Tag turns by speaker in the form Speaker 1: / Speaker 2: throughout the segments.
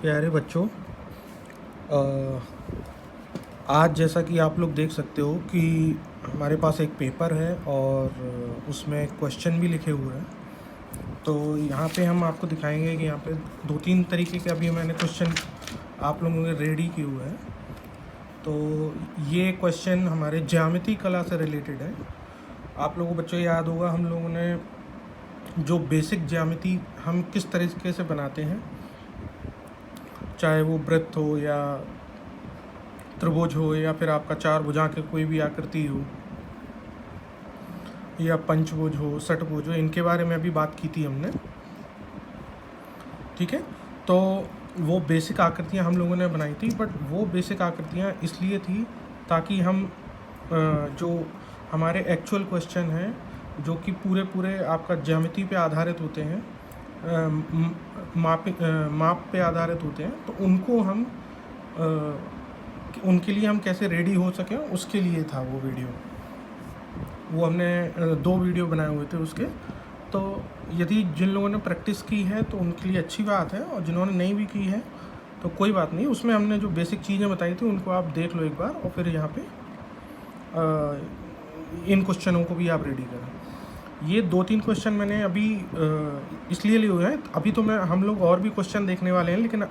Speaker 1: प्यारे बच्चों, अ, आज जैसा कि आप लोग देख सकते हो कि हमारे पास एक पेपर है और उसमें क्वेश्चन भी लिखे हुए हैं। तो यहाँ पे हम आपको दिखाएंगे कि यहाँ पे 2-3 तरीके के अभी मैंने क्वेश्चन आप लोगों ने रेडी किए हुए हैं। तो ये क्वेश्चन हमारे ज्यामिति कला से रिलेटेड है। आप लोगों को बच्चों याद होगा, हम लोगों ने जो बेसिक ज्यामिति हम किस तरीके से बनाते हैं, चाहे वो वृत्त हो या त्रिभुज हो या फिर आपका चार भुजा की कोई भी आकृति हो या पंचभुज हो, षटभुज हो, इनके बारे में अभी बात की थी हमने। ठीक है, तो वो बेसिक आकृतियां हम लोगों ने बनाई थी, बट वो बेसिक आकृतियां इसलिए थी ताकि हम जो हमारे एक्चुअल क्वेश्चन हैं जो कि पूरे आपका ज्यामिति पे आधारित होते हैं, माप पे आधारित होते हैं, तो उनको हम उनके लिए हम कैसे रेडी हो सकें उसके लिए था वो वीडियो। वो हमने 2 वीडियो बनाए हुए थे उसके। तो यदि जिन लोगों ने प्रैक्टिस की है तो उनके लिए अच्छी बात है, और जिन्होंने नहीं भी की है तो कोई बात नहीं। उसमें हमने जो बेसिक चीज़ें बताई थी उनको आप देख लो एक बार, और फिर यहाँ पे इन क्वेश्चनों को भी आप रेडी करें। ये 2-3 क्वेश्चन मैंने अभी इसलिए लिए हुए हैं। अभी तो हम लोग और भी क्वेश्चन देखने वाले हैं, लेकिन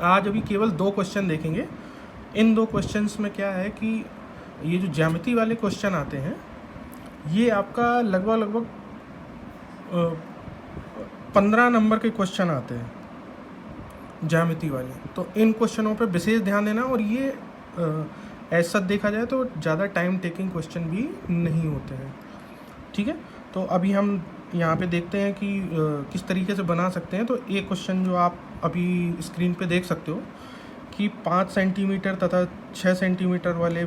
Speaker 1: आज अभी केवल 2 क्वेश्चन देखेंगे। इन 2 क्वेश्चंस में क्या है कि ये जो ज्यामिति वाले क्वेश्चन आते हैं, ये आपका लगभग 15 नंबर के क्वेश्चन आते हैं ज्यामिति वाले। तो इन क्वेश्चनों पे विशेष ध्यान देना, और ये ऐसा देखा जाए तो ज़्यादा टाइम टेकिंग क्वेश्चन भी नहीं होते हैं। ठीक है, तो अभी हम यहाँ पे देखते हैं कि किस तरीके से बना सकते हैं। तो एक क्वेश्चन जो आप अभी स्क्रीन पे देख सकते हो कि 5 सेंटीमीटर तथा 6 सेंटीमीटर वाले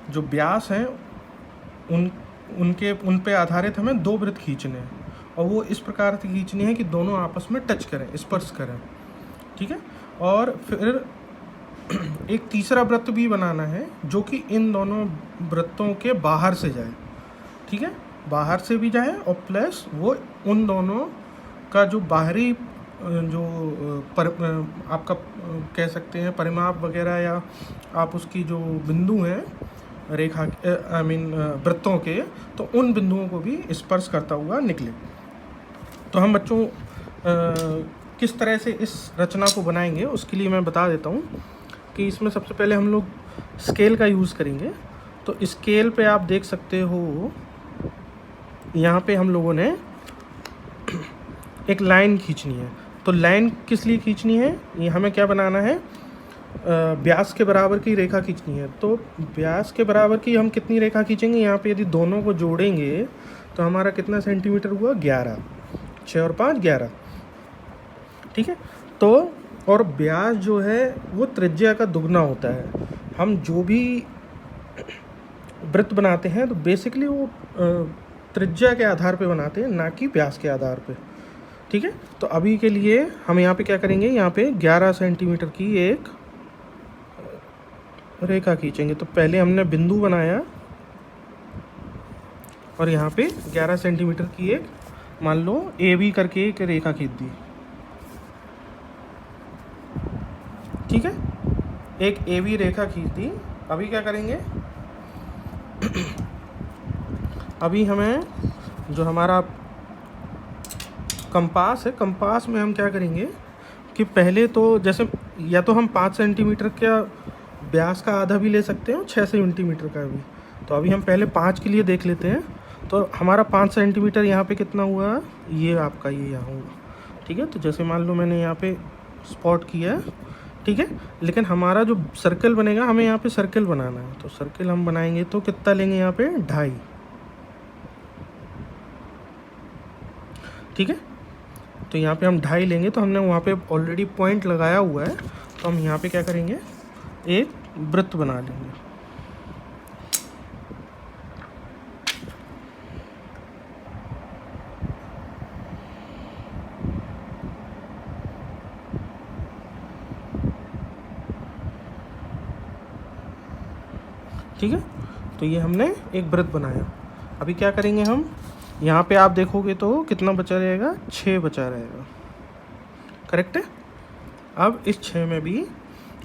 Speaker 1: जो व्यास हैं उन पे आधारित हमें 2 वृत्त खींचने हैं, और वो इस प्रकार से खींचने हैं कि दोनों आपस में टच करें, स्पर्श करें। ठीक है, और फिर एक तीसरा वृत्त भी बनाना है जो कि इन दोनों वृत्तों के बाहर से जाए। ठीक है, बाहर से भी जाए और प्लस वो उन दोनों का जो बाहरी जो आपका कह सकते हैं परिमाप वगैरह, या आप उसकी जो बिंदु हैं रेखा वृत्तों के, तो उन बिंदुओं को भी स्पर्श करता हुआ निकले। तो हम बच्चों किस तरह से इस रचना को बनाएंगे उसके लिए मैं बता देता हूँ कि इसमें सबसे पहले हम लोग स्केल का यूज़ करेंगे। तो स्केल पे आप देख सकते हो, यहाँ पे हम लोगों ने एक लाइन खींचनी है। तो लाइन किस लिए खींचनी है, ये हमें क्या बनाना है, व्यास के बराबर की रेखा खींचनी है। तो व्यास के बराबर की हम कितनी रेखा खींचेंगे, यहाँ पे यदि दोनों को जोड़ेंगे तो हमारा कितना सेंटीमीटर हुआ, 11। 6 और 5 11। ठीक है, तो और व्यास जो है वो त्रिज्या का दुगना होता है। हम जो भी वृत्त बनाते हैं तो बेसिकली वो त्रिज्या के आधार पे बनाते हैं, ना कि व्यास के आधार पे। ठीक है, तो अभी के लिए हम यहाँ पे क्या करेंगे, यहाँ पे 11 सेंटीमीटर की एक रेखा खींचेंगे। तो पहले हमने बिंदु बनाया और यहाँ पे 11 सेंटीमीटर की एक, मान लो AB करके एक रेखा खींच दी। ठीक है, एक AB रेखा खींच दी। अभी क्या करेंगे, अभी हमें जो हमारा कंपास है, कंपास में हम क्या करेंगे कि पहले तो जैसे या तो हम 5 सेंटीमीटर का व्यास का आधा भी ले सकते हैं और 6 सेंटीमीटर का भी। तो अभी हम पहले 5 के लिए देख लेते हैं। तो हमारा 5 सेंटीमीटर यहाँ पे कितना हुआ, ये आपका ये यहाँ हुआ। ठीक है, तो जैसे मान लो मैंने यहाँ पे स्पॉट किया है। ठीक है, लेकिन हमारा जो सर्कल बनेगा, हमें यहाँ पे सर्कल बनाना है। तो सर्कल हम बनाएंगे तो कितना लेंगे, यहाँ पे 2.5। ठीक है, तो यहाँ पे हम 2.5 लेंगे। तो हमने वहाँ पे ऑलरेडी पॉइंट लगाया हुआ है, तो हम यहाँ पे क्या करेंगे, एक वृत्त बना लेंगे। ठीक है, तो ये हमने एक वृत्त बनाया। अभी क्या करेंगे हम, यहाँ पे आप देखोगे तो कितना बचा रहेगा, 6 बचा रहेगा। करेक्ट है। अब इस 6 में भी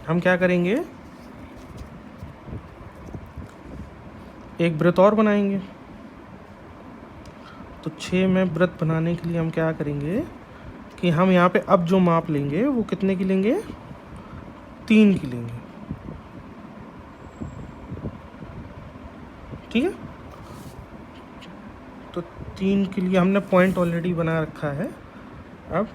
Speaker 1: हम क्या करेंगे, एक वृत्त और बनाएंगे। तो 6 में वृत्त बनाने के लिए हम क्या करेंगे कि हम यहाँ पे अब जो माप लेंगे वो कितने की लेंगे, 3 की लेंगे। ठीक है, तो 3 के लिए हमने पॉइंट ऑलरेडी बना रखा है। अब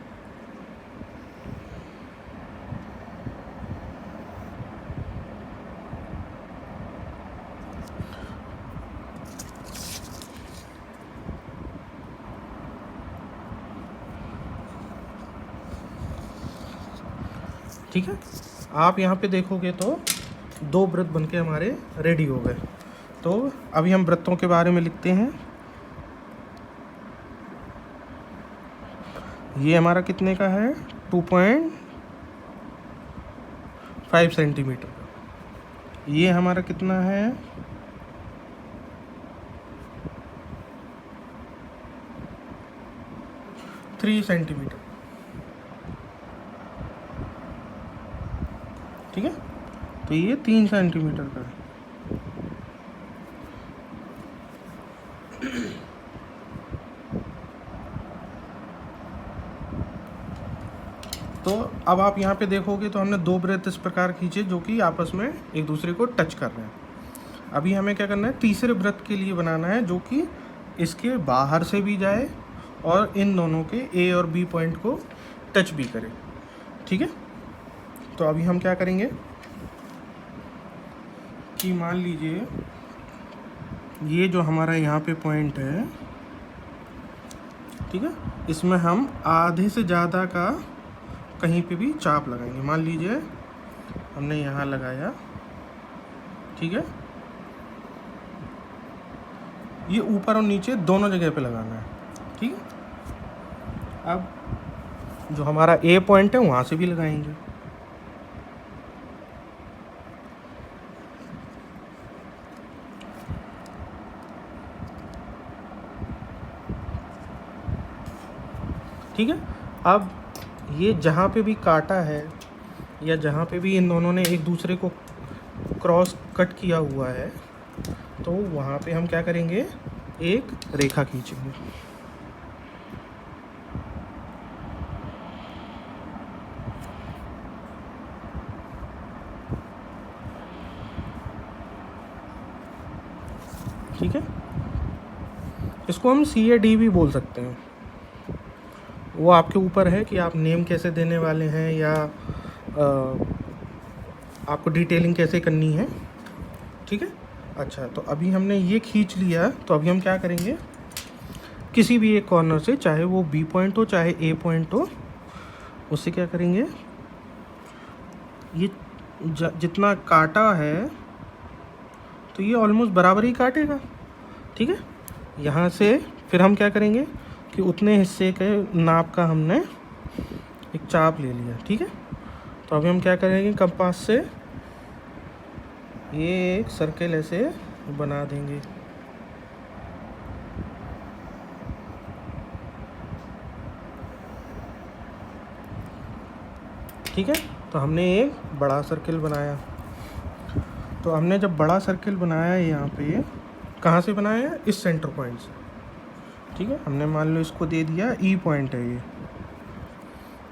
Speaker 1: ठीक है, आप यहाँ पे देखोगे तो 2 वृत्त बनके हमारे रेडी हो गए। तो अभी हम वृत्तों के बारे में लिखते हैं। ये हमारा कितने का है, 2.5 सेंटीमीटर। ये हमारा कितना है, 3 सेंटीमीटर। ठीक है, तो ये 3 सेंटीमीटर का है। तो अब आप यहाँ पे देखोगे तो हमने 2 वृत्त इस प्रकार खींचे जो कि आपस में एक दूसरे को टच कर रहे हैं। अभी हमें क्या करना है, तीसरे वृत्त के लिए बनाना है जो कि इसके बाहर से भी जाए और इन दोनों के ए और बी पॉइंट को टच भी करे। ठीक है, तो अभी हम क्या करेंगे कि मान लीजिए ये जो हमारा यहाँ पे पॉइंट है, ठीक है, इसमें हम आधे से ज़्यादा का कहीं पे भी चाप लगाएंगे। मान लीजिए हमने यहाँ लगाया, ठीक है, ये ऊपर और नीचे दोनों जगह पे लगाना है। ठीक है, अब जो हमारा ए पॉइंट है वहाँ से भी लगाएंगे। ठीक है, अब ये जहाँ पे भी काटा है या जहाँ पे भी इन दोनों ने एक दूसरे को क्रॉस कट किया हुआ है, तो वहाँ पे हम क्या करेंगे, एक रेखा खींचेंगे। ठीक है, इसको हम सी ए डी भी बोल सकते हैं। वो आपके ऊपर है कि आप नेम कैसे देने वाले हैं या आपको डिटेलिंग कैसे करनी है। ठीक है, अच्छा, तो अभी हमने ये खींच लिया, तो अभी हम क्या करेंगे, किसी भी एक कॉर्नर से, चाहे वो बी पॉइंट हो चाहे ए पॉइंट हो, उससे क्या करेंगे, ये जितना काटा है तो ये ऑलमोस्ट बराबर ही काटेगा। ठीक है, यहाँ से फिर हम क्या करेंगे कि उतने हिस्से के नाप का हमने एक चाप ले लिया। ठीक है, तो अभी हम क्या करेंगे, कंपास से ये एक सर्कल ऐसे बना देंगे। ठीक है, तो हमने एक बड़ा सर्कल बनाया। तो हमने जब बड़ा सर्कल बनाया है, यहाँ पे कहाँ से बनाया है, इस सेंटर पॉइंट से। ठीक है, हमने मान लो इसको दे दिया ई पॉइंट है ये।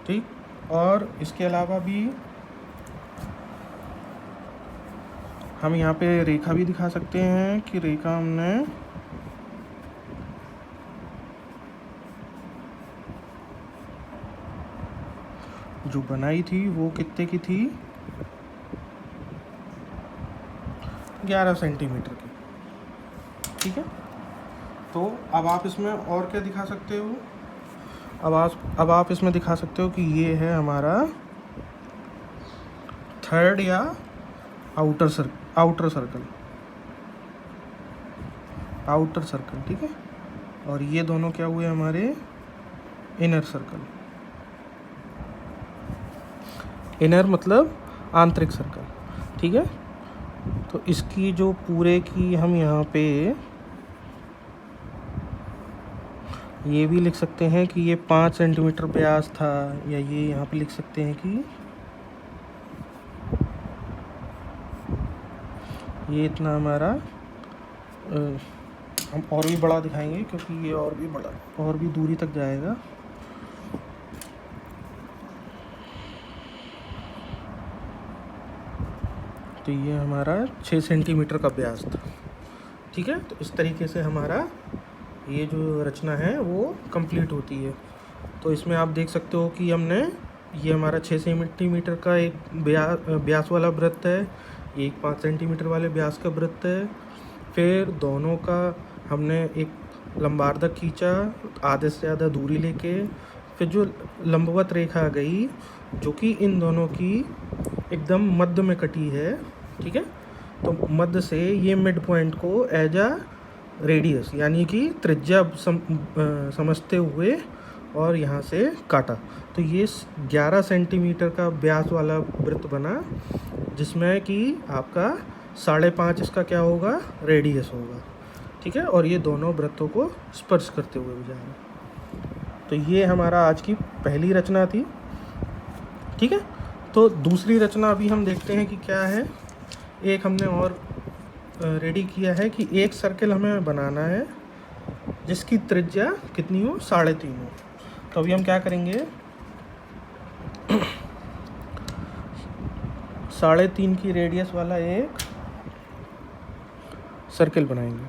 Speaker 1: ठीक, और इसके अलावा भी हम यहाँ पे रेखा भी दिखा सकते हैं कि रेखा हमने जो बनाई थी वो कितने की थी, 11 सेंटीमीटर की। ठीक है, तो अब आप इसमें और क्या दिखा सकते हो, अब आप इसमें दिखा सकते हो कि ये है हमारा थर्ड या आउटर सर्कल। ठीक है, और ये दोनों क्या हुए हमारे इनर सर्कल। इनर मतलब आंतरिक सर्कल। ठीक है, तो इसकी जो पूरे की हम यहाँ पे ये भी लिख सकते हैं कि ये 5 सेंटीमीटर व्यास था, या ये यहाँ पे लिख सकते हैं कि ये इतना हमारा हम और भी बड़ा दिखाएंगे क्योंकि ये और भी बड़ा और भी दूरी तक जाएगा। तो ये हमारा 6 सेंटीमीटर का व्यास था। ठीक है, तो इस तरीके से हमारा ये जो रचना है वो कंप्लीट होती है। तो इसमें आप देख सकते हो कि हमने ये हमारा 6 सेंटीमीटर का एक व्यास वाला वृत्त है, एक 5 सेंटीमीटर वाले व्यास का वृत्त है। फिर दोनों का हमने एक लंबार्धक खींचा आधे से ज़्यादा दूरी लेके, फिर जो लंबवत रेखा गई जो कि इन दोनों की एकदम मध्य में कटी है। ठीक है, तो मध्य से ये मिड पॉइंट को एज अ रेडियस यानी कि त्रिज्या समझते हुए और यहाँ से काटा। तो ये 11 सेंटीमीटर का व्यास वाला वृत्त बना, जिसमें कि आपका 5.5 इसका क्या होगा, रेडियस होगा। ठीक है, और ये दोनों वृत्तों को स्पर्श करते हुए भी जाएगा। तो ये हमारा आज की पहली रचना थी। ठीक है, तो दूसरी रचना अभी हम देखते हैं कि क्या है। एक हमने और रेडी किया है कि एक सर्कल हमें बनाना है जिसकी त्रिज्या कितनी हो, 3.5 हो। तो अभी हम क्या करेंगे, 3.5 की रेडियस वाला एक सर्कल बनाएंगे।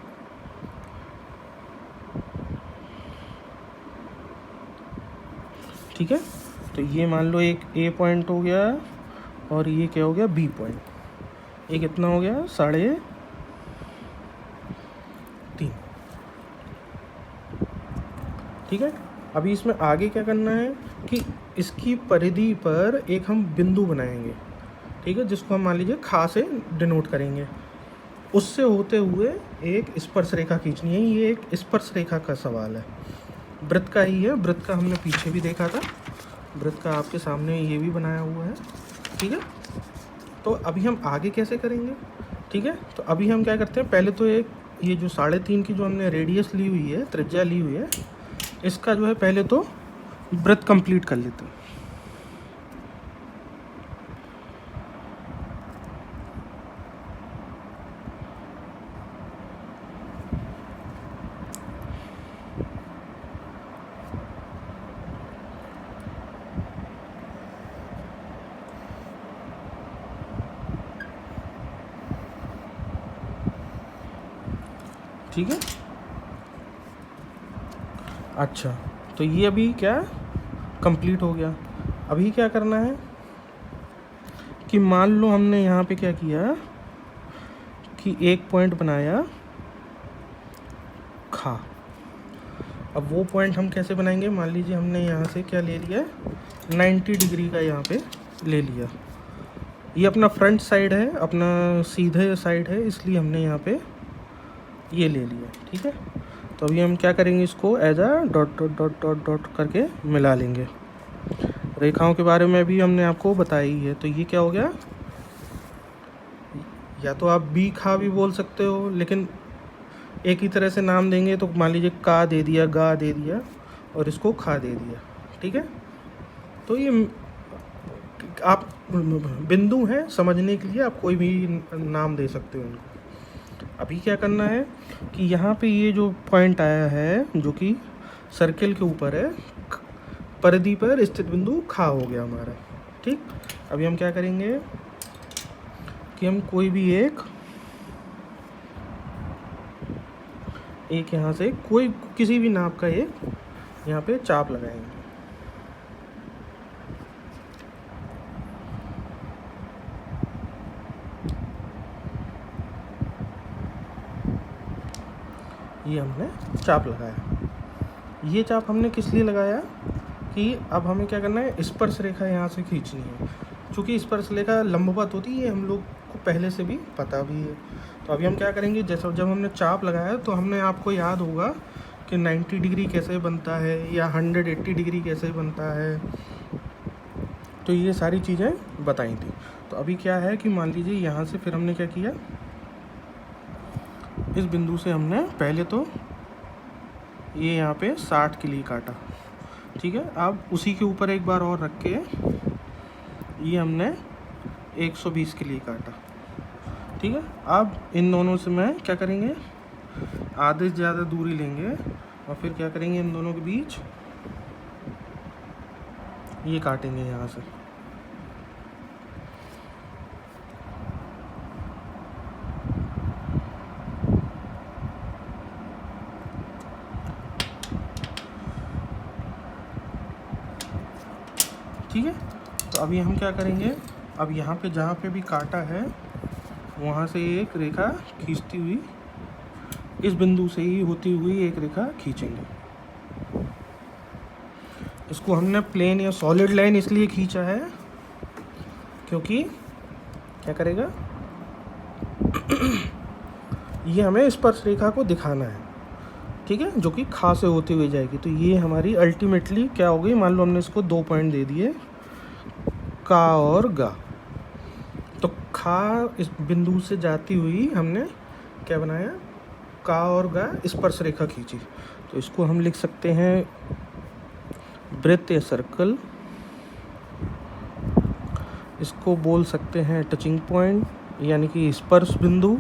Speaker 1: ठीक है, तो ये मान लो एक ए पॉइंट हो गया और ये क्या हो गया, बी पॉइंट। ये कितना हो गया, 3.5। ठीक है, अभी इसमें आगे क्या करना है कि इसकी परिधि पर एक हम बिंदु बनाएंगे। ठीक है, जिसको हम मान लीजिए खा से डिनोट करेंगे। उससे होते हुए एक स्पर्श रेखा खींचनी है। ये एक स्पर्श रेखा का सवाल है, वृत्त का ही है। वृत्त का हमने पीछे भी देखा था, वृत्त का आपके सामने ये भी बनाया हुआ है। ठीक है, तो अभी हम आगे कैसे करेंगे। ठीक है, तो अभी हम क्या करते हैं, पहले तो एक ये जो 3.5 की जो हमने रेडियस ली हुई है, त्रिज्या ली हुई है, इसका जो है पहले तो वृत्त कंप्लीट कर लेते हैं। ठीक है, अच्छा, तो ये अभी क्या कंप्लीट हो गया। अभी क्या करना है कि मान लो हमने यहाँ पे क्या किया कि एक पॉइंट बनाया खा। अब वो पॉइंट हम कैसे बनाएंगे, मान लीजिए हमने यहाँ से क्या ले लिया, 90 डिग्री का यहाँ पे ले लिया। ये अपना फ्रंट साइड है, अपना सीधे साइड है, इसलिए हमने यहाँ पे ये ले लिया। ठीक है, तो अभी हम क्या करेंगे, इसको as a dot dot dot dot dot करके मिला लेंगे। रेखाओं के बारे में भी हमने आपको बताई है। तो ये क्या हो गया, या तो आप बी खा भी बोल सकते हो, लेकिन एक ही तरह से नाम देंगे तो मान लीजिए का दे दिया, गा दे दिया और इसको खा दे दिया। ठीक है, तो ये आप बिंदु हैं, समझने के लिए आप कोई भी नाम दे सकते हो इनको। अभी क्या करना है कि यहाँ पे ये जो पॉइंट आया है जो कि सर्कल के ऊपर है, परिधि पर स्थित बिंदु खा हो गया हमारा। ठीक, अभी हम क्या करेंगे कि हम कोई भी एक यहाँ से कोई किसी भी नाप का एक यहाँ पे चाप लगाएंगे। ये हमने चाप लगाया। ये चाप हमने किस लिए लगाया कि अब हमें क्या करना है, स्पर्श रेखा यहाँ से खींचनी है। चूँकि स्पर्श रेखा लंबवत होती है, हम लोग को पहले से भी पता भी है। तो अभी हम क्या करेंगे, जैसे जब हमने चाप लगाया तो हमने आपको याद होगा कि 90 डिग्री कैसे बनता है या 180 डिग्री कैसे बनता है, तो ये सारी चीज़ें बताई थी। तो अभी क्या है कि मान लीजिए यहाँ से फिर हमने क्या किया, इस बिंदु से हमने पहले तो ये यहाँ पे 60 के लिए काटा, ठीक है। अब उसी के ऊपर एक बार और रख के ये हमने 120 के लिए काटा, ठीक है। अब इन दोनों से मैं क्या करेंगे, आधे से ज़्यादा दूरी लेंगे और फिर क्या करेंगे, इन दोनों के बीच ये काटेंगे यहाँ से। ठीक है, तो अभी हम क्या करेंगे, अब यहाँ पे जहाँ पे भी काटा है वहाँ से एक रेखा खींचती हुई, इस बिंदु से ही होती हुई एक रेखा खींचेंगे। इसको हमने प्लेन या सॉलिड लाइन इसलिए खींचा है क्योंकि क्या करेगा, ये हमें स्पर्श रेखा को दिखाना है, ठीक है, जो कि खा से होती हुई जाएगी। तो ये हमारी अल्टीमेटली क्या हो गई, मान लो हमने इसको 2 पॉइंट दे दिए, का और गा। तो खा इस बिंदु से जाती हुई हमने क्या बनाया, का और गा स्पर्श रेखा खींची। तो इसको हम लिख सकते हैं वृत्त या सर्कल, इसको बोल सकते हैं टचिंग पॉइंट यानी कि स्पर्श बिंदु,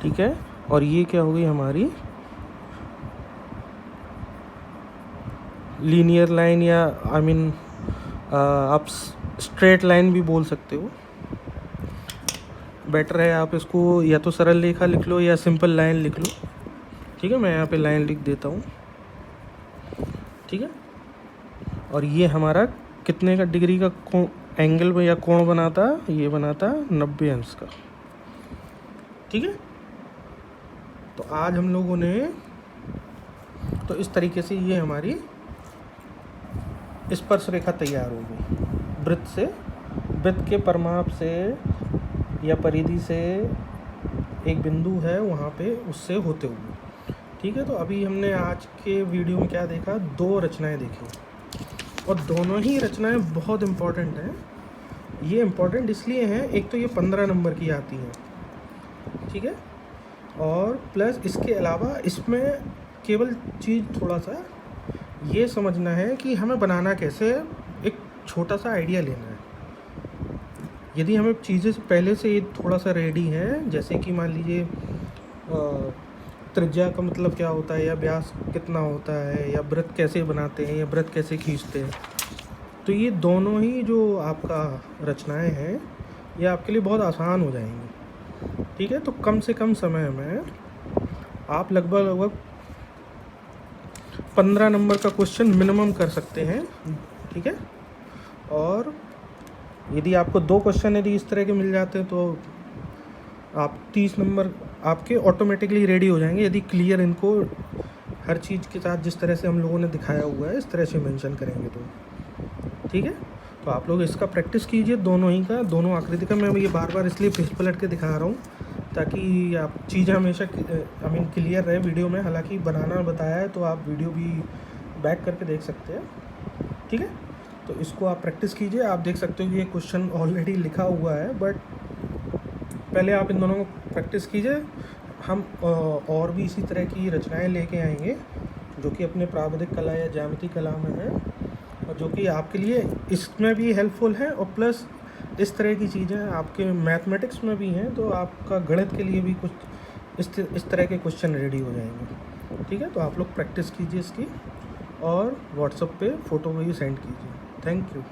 Speaker 1: ठीक है। और ये क्या हो गई हमारी लीनियर लाइन, या आई मीन आप स्ट्रेट लाइन भी बोल सकते हो। बेटर है आप इसको या तो सरल रेखा लिख लो या सिंपल लाइन लिख लो, ठीक है। मैं यहाँ पे लाइन लिख देता हूँ, ठीक है। और ये हमारा कितने का डिग्री का एंगल में या कोण बनाता, ये बनाता 90 अंश का, ठीक है। तो आज हम लोगों ने तो इस तरीके से ये हमारी स्पर्श रेखा तैयार हो गई। वृत्त से, वृत्त के परमाप से या परिधि से एक बिंदु है वहाँ पे उससे होते हुए, ठीक है। तो अभी हमने आज के वीडियो में क्या देखा, 2 रचनाएं देखी और दोनों ही रचनाएं बहुत इम्पॉर्टेंट हैं। ये इम्पॉर्टेंट इसलिए हैं, एक तो ये 15 नंबर की आती हैं, ठीक है, और प्लस इसके अलावा इसमें केवल चीज़ थोड़ा सा ये समझना है कि हमें बनाना कैसे है, एक छोटा सा आइडिया लेना है। यदि हमें चीज़ें पहले से थोड़ा सा रेडी हैं, जैसे कि मान लीजिए त्रिज्या का मतलब क्या होता है या व्यास कितना होता है या वृत्त कैसे बनाते हैं या वृत्त कैसे खींचते हैं, तो ये दोनों ही जो आपका रचनाएं हैं ये आपके लिए बहुत आसान हो जाएंगी, ठीक है। तो कम से कम समय में आप लगभग 15 नंबर का क्वेश्चन मिनिमम कर सकते हैं, ठीक है। और यदि आपको 2 क्वेश्चन यदि इस तरह के मिल जाते हैं तो आप 30 नंबर आपके ऑटोमेटिकली रेडी हो जाएंगे, यदि क्लियर इनको हर चीज़ के साथ जिस तरह से हम लोगों ने दिखाया हुआ है इस तरह से मेंशन करेंगे तो, ठीक है। तो आप लोग इसका प्रैक्टिस कीजिए, दोनों ही का, दोनों आकृति का। मैं ये बार बार इसलिए पेज पलट के दिखा रहा हूँ ताकि आप चीज़ें हमेशा क्लियर रहे वीडियो में। हालांकि बनाना बताया है तो आप वीडियो भी बैक करके देख सकते हैं, ठीक है। तो इसको आप प्रैक्टिस कीजिए। आप देख सकते हो कि ये क्वेश्चन ऑलरेडी लिखा हुआ है, बट पहले आप इन दोनों को प्रैक्टिस कीजिए। हम और भी इसी तरह की रचनाएं लेके आएंगे जो कि अपने प्राविधिक कला या ज्यामिति कला में है और जो कि आपके लिए इसमें भी हेल्पफुल है, और प्लस इस तरह की चीज़ें आपके मैथमेटिक्स में भी हैं, तो आपका गणित के लिए भी कुछ इस तरह के क्वेश्चन रेडी हो जाएंगे, ठीक है। तो आप लोग प्रैक्टिस कीजिए इसकी और व्हाट्सएप पे फ़ोटो भी सेंड कीजिए। Thank you.